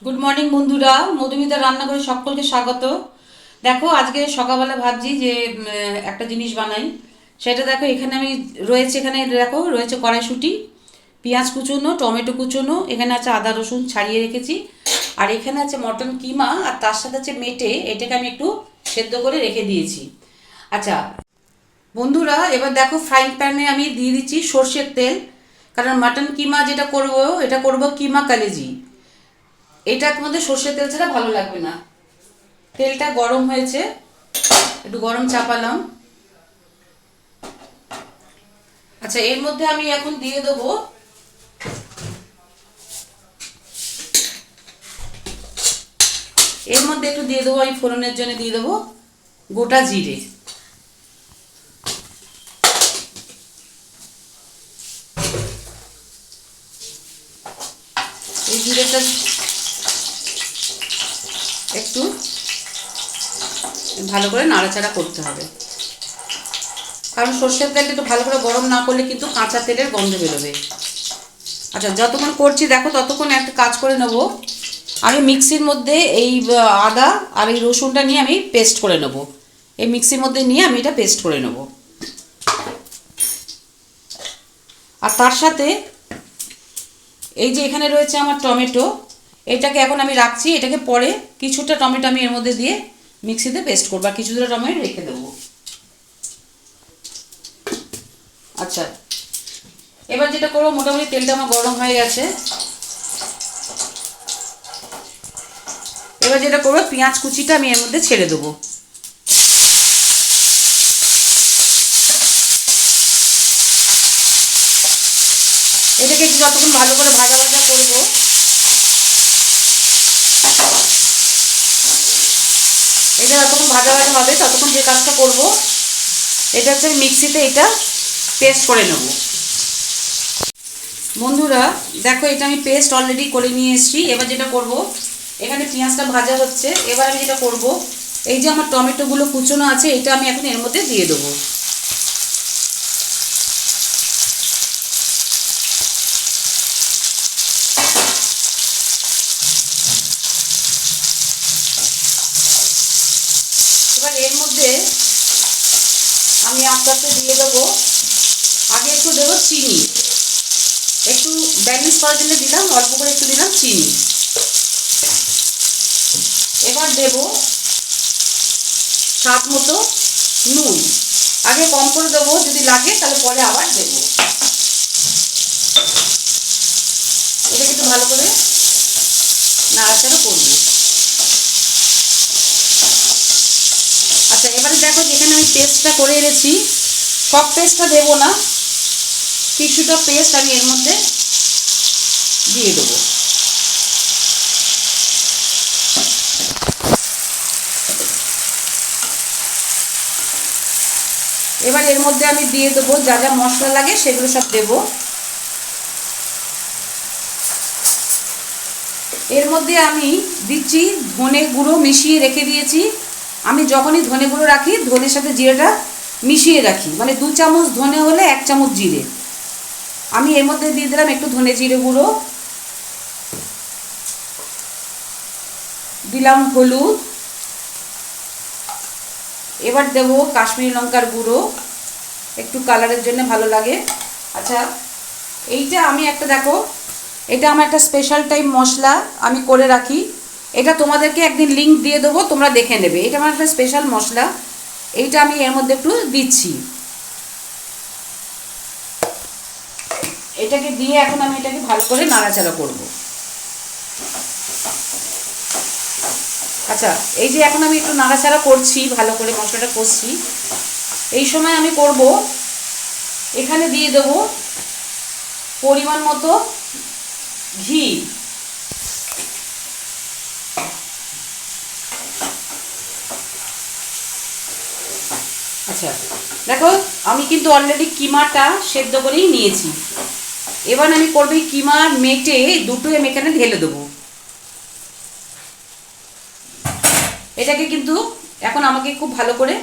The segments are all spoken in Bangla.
গুড মর্নিং বন্ধুরা, মধুমিতা রান্নাঘরে সকলকে স্বাগত। দেখো, আজকে সকালবেলা ভাবছি যে একটা জিনিস বানাই। সেটা দেখো, এখানে আমি রয়েছে, এখানে দেখো রয়েছে কড়াইশুঁটি, পেঁয়াজ কুচোনো, টমেটো কুচোনো, এখানে আছে আদা রসুন ছাড়িয়ে রেখেছি, আর এখানে আছে মটন কিমা, আর তার সাথে আছে মেটে, এটাকে আমি একটু সেদ্ধ করে রেখে দিয়েছি। আচ্ছা বন্ধুরা, এবার দেখো ফ্রাইং প্যানে আমি দিয়ে দিচ্ছি সর্ষের তেল, কারণ মাটন কিমা যেটা করব, এটা করব কিমা কালেজি। এটার মধ্যে সর্ষের তেল ছাড়া ভালো লাগবে না। তেলটা গরম হয়েছে, একটু গরম চাপালাম। আচ্ছা, এর মধ্যে আমি এখন দিয়ে দেবো, এর মধ্যে একটু দিয়ে দেবো, আমি ফোড়নের জন্য দিয়ে দেবো গোটা জিরে। এই জিরেটা একটু ভালো করে নাড়াচাড়া করতে হবে, কারণ সর্ষের তেলটা একটু ভালো করে গরম না করলে কিন্তু কাঁচা তেলের গন্ধ বেরোবে। আচ্ছা, যতক্ষণ করছি দেখো ততক্ষণ একটা কাজ করে নেব। আমি মিক্সির মধ্যে এই আদা আর এই রসুনটা নিয়ে আমি পেস্ট করে নেব। এই মিক্সির মধ্যে নিয়ে আমি এটা পেস্ট করে নেব। আর তার সাথে এই যে এখানে রয়েছে আমার টমেটো, এটাকে এখন আমি রাখছি, এটাকে পরে কিছুটা টমেটো আমি এর মধ্যে দিয়ে মিক্সিতে পেস্ট করবো, আর কিছুটা টমেটো রেখে দেবো। আচ্ছা, এবার যেটা করবো, মোটামুটি তেলটা আমার গরম হয়ে গেছে। এবার যেটা করবো, পেঁয়াজ কুচিটা আমি এর মধ্যে ছেড়ে দেবো। এটাকে একটু যতক্ষণ ভালো করে ভাজা ভাজা করবো, এটা যতক্ষণ ভাজা ভাজা হবে ততক্ষণ যে কাজটা করব, এটা হচ্ছে আমি মিক্সিতে এটা পেস্ট করে নেব। বন্ধুরা দেখো, এটা আমি পেস্ট অলরেডি করে নিয়ে এসেছি। এবার যেটা করব, এখানে পেঁয়াজটা ভাজা হচ্ছে, এবার আমি যেটা করব, এই যে আমার টমেটোগুলো কুচোনো আছে, এটা আমি এখন এর মধ্যে দিয়ে দেবো। এবার এর মধ্যে আমি আস্তে আস্তে দিয়ে দেবো, আগে একটু দেবো চিনি, একটু ব্যালেন্স করার জন্য দিলাম, অল্প করে একটু দিলাম চিনি। এবার দেব স্বাদ মতো নুন, আগে কম করে দেবো, যদি লাগে তাহলে পরে আবার দেবো। এটাকে একটু ভালো করে নাড়াচাড়া করবো। আচ্ছা, এবারে দেখো, যেখানে আমি পেস্টটা করে এনেছি, সব পেস্টটা দেবো না, কিছুটা পেস্ট আমি এর মধ্যে দিয়ে দেবো। এবার এর মধ্যে আমি দিয়ে দেবো যা যা মশলা লাগে, সেগুলো সব দেবো। এর মধ্যে আমি দিচ্ছি ধনে গুঁড়ো, মিশিয়ে রেখে দিয়েছি। আমি যখনই ধনে গুঁড়ো রাখি, ধনের সাথে জিরেটা মিশিয়ে রাখি, মানে 2 চামচ ধনে হলে 1 চামচ জিরে। আমি এর মধ্যে দিয়ে দিলাম একটু ধনে জিরে গুঁড়ো, দিলাম হলুদ, এবার দেবো কাশ্মীরি লঙ্কার গুঁড়ো, একটু কালারের জন্য ভালো লাগে। আচ্ছা, এইটা আমি একটা দেখো, এটা আমার একটা স্পেশাল টাইপ মশলা আমি করে রাখি, এটা তোমাদেরকে একদিন লিংক দিয়ে দেবো, তোমরা দেখে নেবে। এটা আমার একটা স্পেশাল মশলা, এইটা আমি এর মধ্যে একটু দিচ্ছি। এটাকে দিয়ে এখন আমি এটাকে ভালো করে নাড়াচাড়া করব। আচ্ছা, এই যে এখন আমি একটু নাড়াচাড়া করছি, ভালো করে মশলাটা কষছি, এই সময় আমি করব, এখানে দিয়ে দেবো পরিমাণ মতো ঘি। আচ্ছা দেখো, আমি কিন্তু অলরেডি কিমাটা সেদ্ধ করেই নিয়েছি। এবার আমি করবো এই কিমা মেটে দুটো আমি এখানে ঢেলে দেবো। এটাকে কিন্তু এখন আমাকে খুব ভালো করে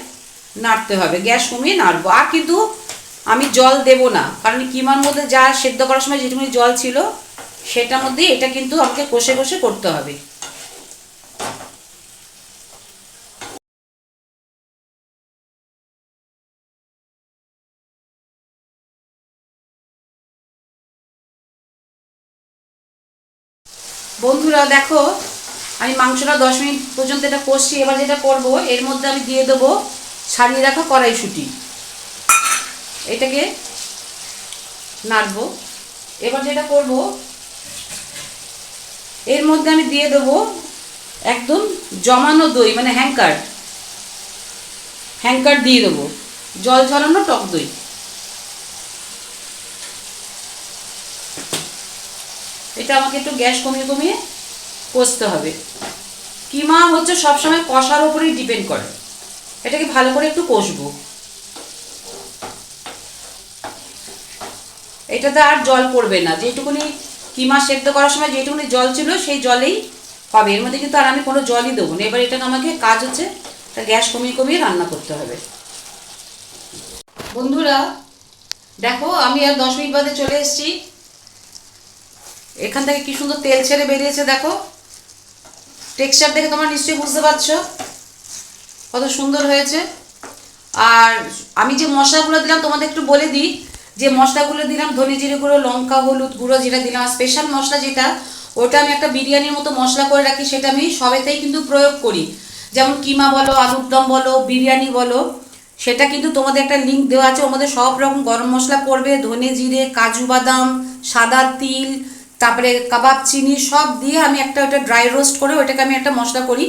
নাড়তে হবে, গ্যাস কমিয়ে নাড়বো। আর কিন্তু আমি জল দেব না, কারণ কিমার মধ্যে যা সেদ্ধ করার সময় যেটুকুনি জল ছিল সেটার মধ্যে এটা কিন্তু আমাকে কষে কষে করতে হবে। বন্ধুরা দেখো, আমি মাংসটা 10 মিনিট পর্যন্ত এটা কষছি। এবার যেটা করব, এর মধ্যে আমি দিয়ে দেবো ছাড়িয়ে রাখা কড়াইশুঁটি। এটাকে নাড়বো। এবার যেটা করব, এর মধ্যে আমি দিয়ে দেবো একদম জমানো দই, মানে হ্যাঙ্কার হ্যাঙ্কার দিয়ে দেবো, জল ঝরানো টক দই। এটা আমাকে একটু গ্যাস কমিয়ে কমিয়ে কষতে হবে। কিমা হচ্ছে সবসময় কষার ওপরেই ডিপেন্ড করে। এটাকে ভালো করে একটু কষবো। এটাতে আর জল পড়বে না, যেটুকুনি কিমা সেদ্ধ করার সময় যেটুকুনি জল ছিল সেই জলেই হবে। এর মধ্যে কিন্তু আর আমি কোনো জলই দেবো না। এবার এটাকে আমাকে কাজ হচ্ছে গ্যাস কমিয়ে কমিয়ে রান্না করতে হবে। বন্ধুরা দেখো, আমি আর 10 মিনিট বাদে চলে এসেছি। এখান থেকে কি সুন্দর তেল ছেড়ে বেরিয়েছে দেখো। টেক্সচার দেখে তোমরা নিশ্চয়ই বুঝতে পারছো কত সুন্দর হয়েছে। আর আমি যে মশলাগুলো দিলাম তোমাদের একটু বলে দিই। যে মশলাগুলো দিলাম, ধনে জিরে গুঁড়ো, লঙ্কা, হলুদ গুঁড়ো যেটা দিলাম, আর স্পেশাল মশলা যেটা, ওটা আমি একটা বিরিয়ানির মতো মশলা করে রাখি, সেটা আমি সবেতেই কিন্তু প্রয়োগ করি। যেমন কিমা বলো, আলুর দম বলো, বিরিয়ানি বলো, সেটা কিন্তু তোমাদের একটা লিঙ্ক দেওয়া আছে। ওর মধ্যে সব রকম গরম মশলা পড়বে, ধনে জিরে, কাজু বাদাম, সাদা তিল, তারপরে কাবাব চিনি সব দিয়ে আমি একটা ওটা ড্রাই রোস্ট করে ওটাকে আমি একটা মশলা করি।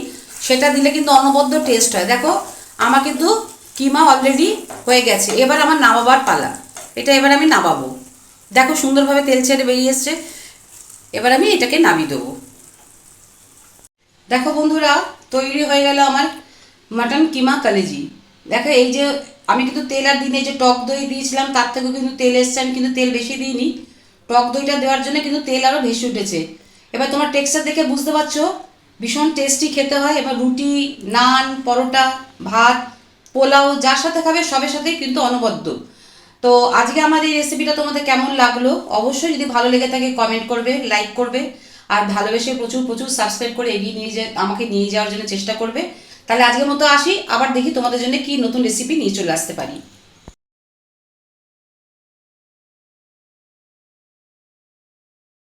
সেটা দিলে কিন্তু অনবদ্য টেস্ট হয়। দেখো আমার কিন্তু কিমা অলরেডি হয়ে গেছে। এবার আমার নামাবার পালা। এটা এবার আমি নামাবো। দেখো সুন্দরভাবে তেল ছেড়ে বেরিয়ে এসছে। এবার আমি এটাকে নামিয়ে দেবো। দেখো বন্ধুরা, তৈরি হয়ে গেল আমার মাটন কিমা কালেজি। দেখো এই যে আমি কিন্তু তেল আর দিনে যে টক দই দিয়েছিলাম তার থেকেও কিন্তু তেল এসছে। আমি কিন্তু তেল বেশি দিইনি, টক দইটা দেওয়ার জন্য কিন্তু তেল আরও ভেসে উঠেছে। এবার তোমার টেক্সচার দেখে বুঝতে পারছো ভীষণ টেস্টি খেতে হয়। এবার রুটি, নান, পরোটা, ভাত, পোলাও যার সাথে খাবে সবের সাথেই কিন্তু অনবদ্য। তো আজকে আমার এই রেসিপিটা তোমাদের কেমন লাগলো অবশ্যই যদি ভালো লেগে থাকে কমেন্ট করবে, লাইক করবে, আর ভালোবেসে প্রচুর প্রচুর সাবস্ক্রাইব করে এগিয়ে নিয়ে আমাকে নিয়ে যাওয়ার জন্য চেষ্টা করবে। তাহলে আজকের মতো আসি, আবার দেখি তোমাদের জন্য কি নতুন রেসিপি নিয়ে চলে আসতে পারি।